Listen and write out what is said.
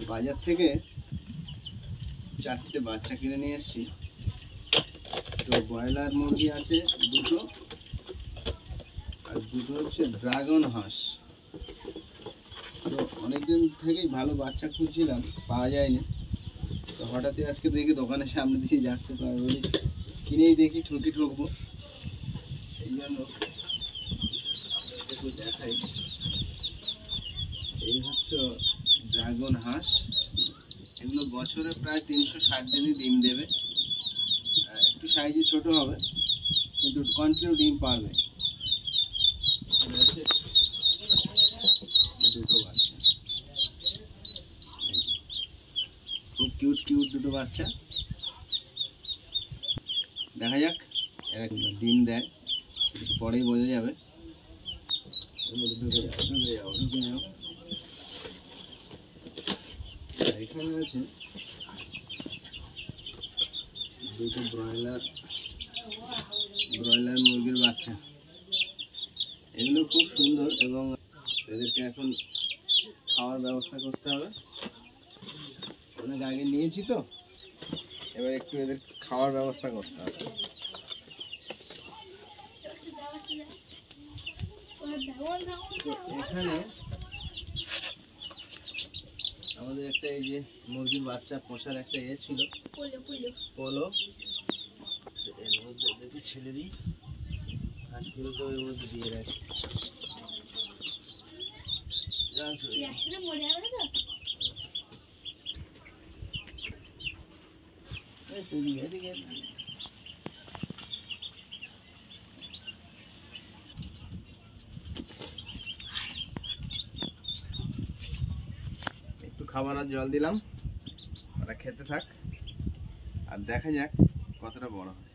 বাজার থেকে 4টে বাচ্চা কিনে নিয়ে এসেছি। তো ব্রয়লার মুরগি আছে 2টো, আর 2টো হচ্ছে ড্রাগন হাঁস। তো অনেকদিন থেকেই ভালো বাচ্চা খুঁজছিলাম, পাওয়া যায়নি। তো হঠাৎই আজকে দেখি দোকানের সামনে দিয়ে যাচ্ছে, তো আমি বলি কিনেই দেখি, ঠকবো, সেই জন্য একটু দেখাই। এই হচ্ছে ড্রাগন হাঁস। এগুলো বছরে প্রায় 360 দিনই ডিম দেবে। একটু সাইজে ছোট হবে, কিন্তু কন্টিনিউ ডিম পারবে। দুটো বাচ্চা, খুব কিউট দুটো বাচ্চা। দেখা যাক এরা ডিম দেয়, সেটা পরেই বোঝা যাবে। ঢুকে যাও। এখানে আছে 2টো ব্রয়লার মুরগির বাচ্চা। এগুলো খুব সুন্দর, এবং এদেরকে এখন খাওয়ার ব্যবস্থা করতে হবে। অনেক আগে নিয়েছি তো, এবার একটু এদের খাওয়ার ব্যবস্থা করতে হবে। এখানে আমাদের একটা এই যে মুরগির বাচ্চা পোষার একটা ছিল, পোলো। এর মধ্যে দেখি ছেড়ে দিই, হাঁসগুলোকে ওর মধ্যে দিয়ে রাখি। একটু খাবার আর জল দিলাম, ওরা খেতে থাক, আর দেখা যাক কতটা বড় হয়।